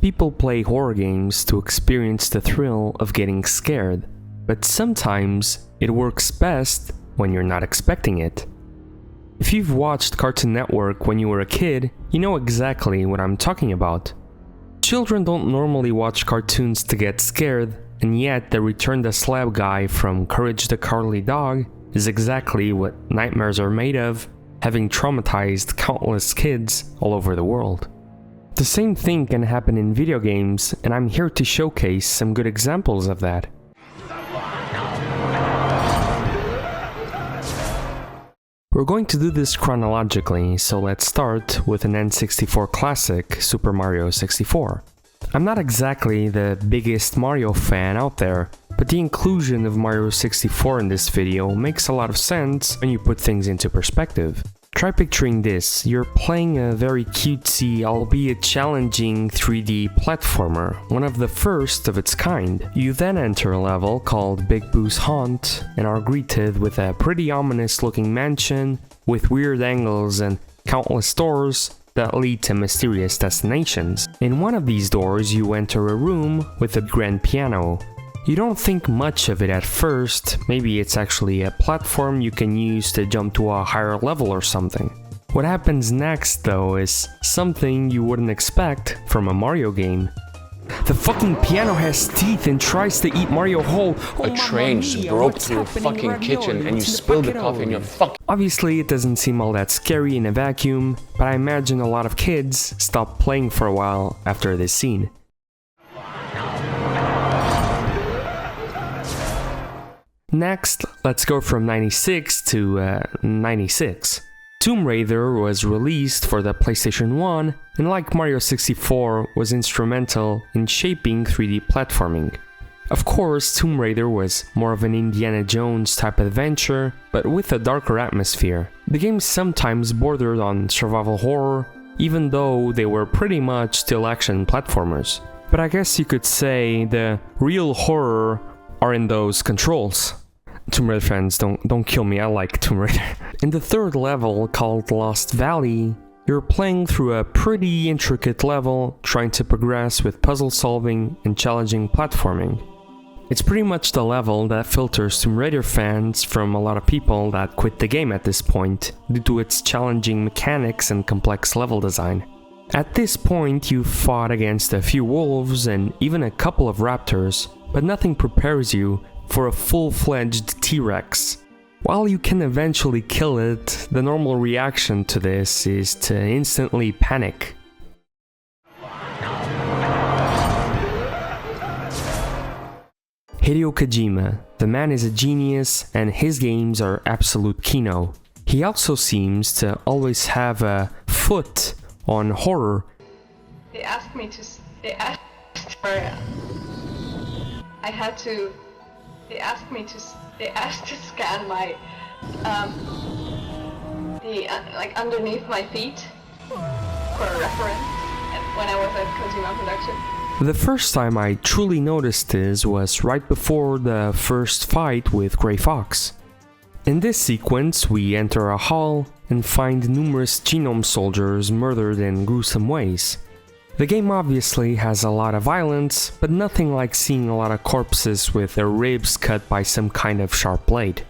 People play horror games to experience the thrill of getting scared, but sometimes it works best when you're not expecting it. If you've watched Cartoon Network when you were a kid, you know exactly what I'm talking about. Children don't normally watch cartoons to get scared, and yet the Return the Slab guy from Courage the Cowardly Dog is exactly what nightmares are made of, having traumatized countless kids all over the world. The same thing can happen in video games, and I'm here to showcase some good examples of that. We're going to do this chronologically, so let's start with an N64 classic, Super Mario 64. I'm not exactly the biggest Mario fan out there, but the inclusion of Mario 64 in this video makes a lot of sense when you put things into perspective. Try picturing this: you're playing a very cutesy, albeit challenging 3D platformer, one of the first of its kind. You then enter a level called Big Boo's Haunt and are greeted with a pretty ominous looking mansion with weird angles and countless doors that lead to mysterious destinations. In one of these doors you enter a room with a grand piano. You don't think much of it at first, maybe it's actually a platform you can use to jump to a higher level or something. What happens next though is something you wouldn't expect from a Mario game. The fucking piano has teeth and tries to eat Mario whole. A train just broke through a fucking kitchen and you spilled the coffee in your fucking... Obviously it doesn't seem all that scary in a vacuum, but I imagine a lot of kids stopped playing for a while after this scene. Next, let's go from 96 to 96. Tomb Raider was released for the PlayStation 1, and like Mario 64, was instrumental in shaping 3D platforming. Of course, Tomb Raider was more of an Indiana Jones type adventure, but with a darker atmosphere. The game sometimes bordered on survival horror, even though they were pretty much still action platformers. But I guess you could say the real horror are in those controls. Tomb Raider fans, don't kill me, I like Tomb Raider. In the third level, called Lost Valley, you're playing through a pretty intricate level, trying to progress with puzzle solving and challenging platforming. It's pretty much the level that filters Tomb Raider fans from a lot of people that quit the game at this point, due to its challenging mechanics and complex level design. At this point, you've fought against a few wolves and even a couple of raptors, but nothing prepares you for a full-fledged T-Rex. While you can eventually kill it, the normal reaction to this is to instantly panic. Hideo Kojima. The man is a genius and his games are absolute kino. He also seems to always have a foot on horror. They asked to scan my, like underneath my feet for a reference when I was at Kojima Production. The first time I truly noticed this was right before the first fight with Grey Fox. In this sequence, we enter a hall and find numerous genome soldiers murdered in gruesome ways. The game obviously has a lot of violence, but nothing like seeing a lot of corpses with their ribs cut by some kind of sharp blade.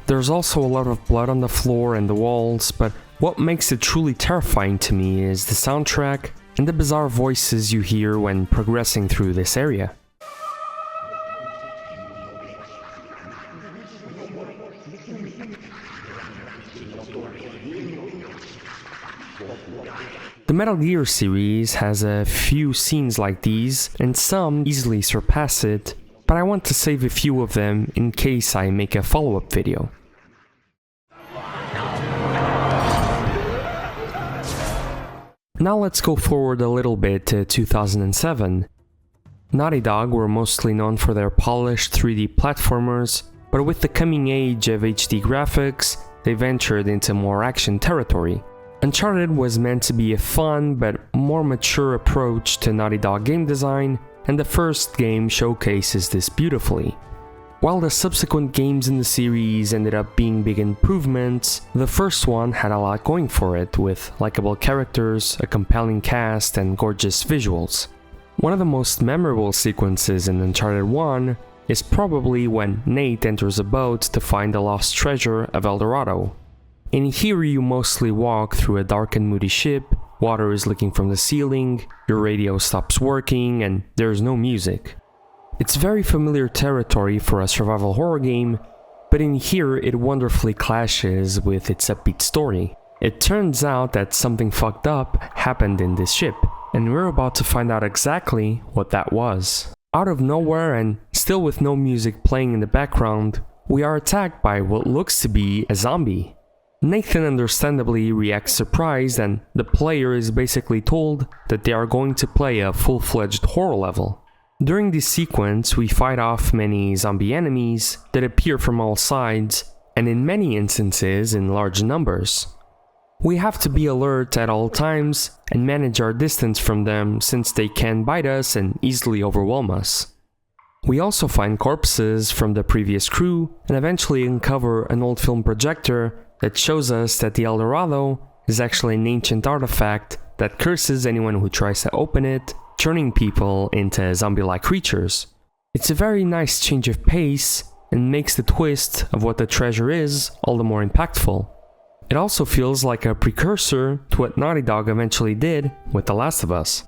There's also a lot of blood on the floor and the walls, but what makes it truly terrifying to me is the soundtrack and the bizarre voices you hear when progressing through this area. The Metal Gear series has a few scenes like these, and some easily surpass it, but I want to save a few of them in case I make a follow-up video. Now let's go forward a little bit to 2007. Naughty Dog were mostly known for their polished 3D platformers, but with the coming age of HD graphics, they ventured into more action territory. Uncharted was meant to be a fun but more mature approach to Naughty Dog game design, and the first game showcases this beautifully. While the subsequent games in the series ended up being big improvements, the first one had a lot going for it, with likable characters, a compelling cast, and gorgeous visuals. One of the most memorable sequences in Uncharted 1 is probably when Nate enters a boat to find the lost treasure of Dorado. In here you mostly walk through a dark and moody ship, water is leaking from the ceiling, your radio stops working, and there's no music. It's very familiar territory for a survival horror game, but in here it wonderfully clashes with its upbeat story. It turns out that something fucked up happened in this ship, and we're about to find out exactly what that was. Out of nowhere and still with no music playing in the background, we are attacked by what looks to be a zombie. Nathan understandably reacts surprised, and the player is basically told that they are going to play a full-fledged horror level. During this sequence, we fight off many zombie enemies that appear from all sides, and in many instances in large numbers. We have to be alert at all times and manage our distance from them since they can bite us and easily overwhelm us. We also find corpses from the previous crew and eventually uncover an old film projector that shows us that the Dorado is actually an ancient artifact that curses anyone who tries to open it, turning people into zombie-like creatures. It's a very nice change of pace and makes the twist of what the treasure is all the more impactful. It also feels like a precursor to what Naughty Dog eventually did with The Last of Us.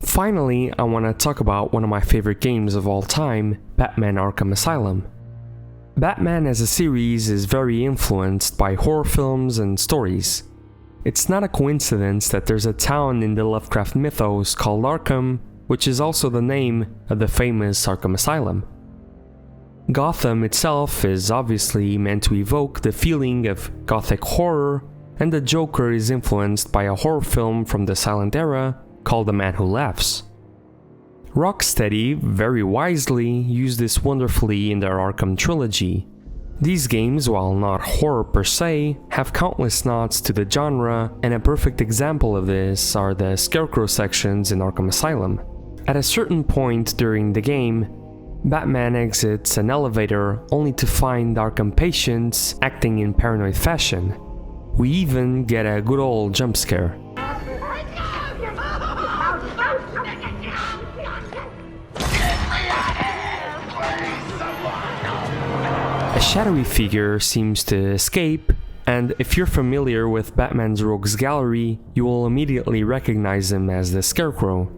Finally, I want to talk about one of my favorite games of all time, Batman Arkham Asylum. Batman as a series is very influenced by horror films and stories. It's not a coincidence that there's a town in the Lovecraft mythos called Arkham, which is also the name of the famous Arkham Asylum. Gotham itself is obviously meant to evoke the feeling of gothic horror, and the Joker is influenced by a horror film from the silent era called The Man Who Laughs. Rocksteady, very wisely, used this wonderfully in their Arkham trilogy. These games, while not horror per se, have countless nods to the genre, and a perfect example of this are the Scarecrow sections in Arkham Asylum. At a certain point during the game, Batman exits an elevator only to find Arkham patients acting in paranoid fashion. We even get a good old jump scare. A shadowy figure seems to escape, and if you're familiar with Batman's Rogues Gallery, you will immediately recognize him as the Scarecrow.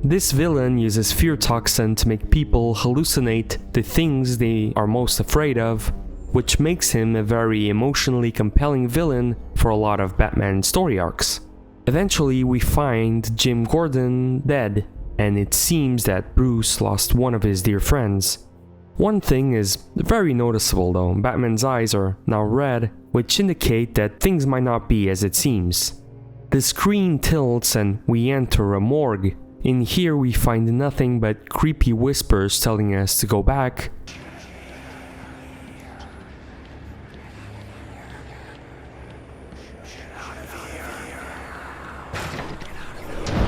This villain uses fear toxin to make people hallucinate the things they are most afraid of, which makes him a very emotionally compelling villain for a lot of Batman story arcs. Eventually, we find Jim Gordon dead, and it seems that Bruce lost one of his dear friends. One thing is very noticeable though, Batman's eyes are now red, which indicate that things might not be as it seems. The screen tilts and we enter a morgue. In here we find nothing but creepy whispers telling us to go back.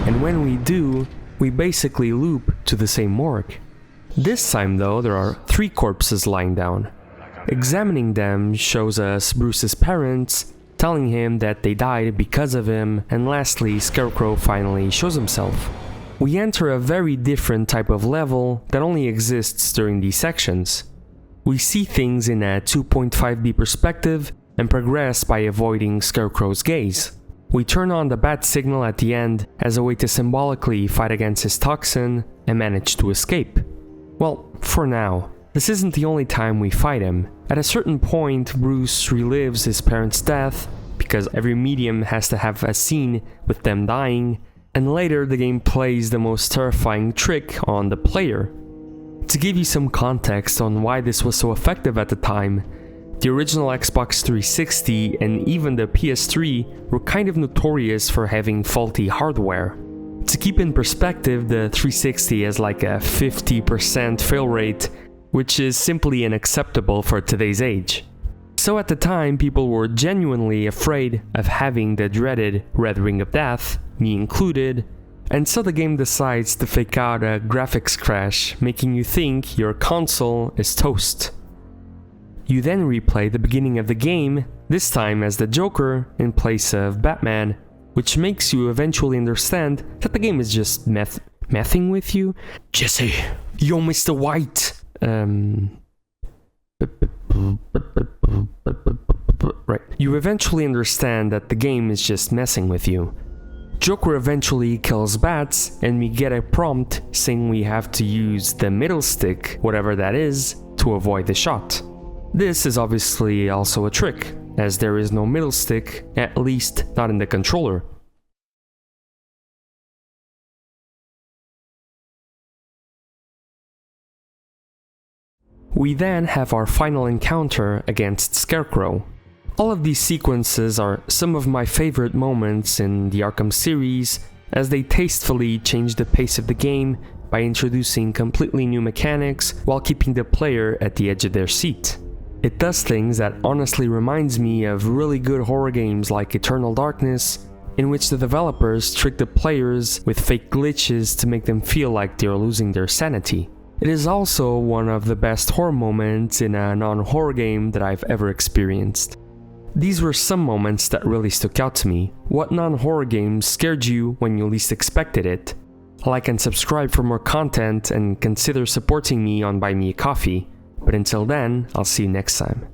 And when we do, we basically loop to the same morgue. This time though, there are 3 corpses lying down. Examining them shows us Bruce's parents, telling him that they died because of him, and lastly, Scarecrow finally shows himself. We enter a very different type of level that only exists during these sections. We see things in a 2.5D perspective and progress by avoiding Scarecrow's gaze. We turn on the bat signal at the end as a way to symbolically fight against his toxin and manage to escape. Well, for now. This isn't the only time we fight him. At a certain point, Bruce relives his parents' death, because every medium has to have a scene with them dying, and later the game plays the most terrifying trick on the player. To give you some context on why this was so effective at the time, the original Xbox 360 and even the PS3 were kind of notorious for having faulty hardware. To keep in perspective, the 360 has like a 50% fail rate, which is simply unacceptable for today's age. So at the time, people were genuinely afraid of having the dreaded Red Ring of Death, me included, and so the game decides to fake out a graphics crash, making you think your console is toast. You then replay the beginning of the game, this time as the Joker in place of Batman, which makes you eventually understand that the game is just messing with you. Jesse, yo Mr. White! Right. You eventually understand that the game is just messing with you. Joker eventually kills bats, and we get a prompt saying we have to use the middle stick, whatever that is, to avoid the shot. This is obviously also a trick, as there is no middle stick, at least not in the controller. We then have our final encounter against Scarecrow. All of these sequences are some of my favorite moments in the Arkham series, as they tastefully change the pace of the game by introducing completely new mechanics while keeping the player at the edge of their seat. It does things that honestly reminds me of really good horror games like Eternal Darkness, in which the developers trick the players with fake glitches to make them feel like they're losing their sanity. It is also one of the best horror moments in a non-horror game that I've ever experienced. These were some moments that really stuck out to me. What non-horror games scared you when you least expected it? Like and subscribe for more content, and consider supporting me on Buy Me a Coffee. But until then, I'll see you next time.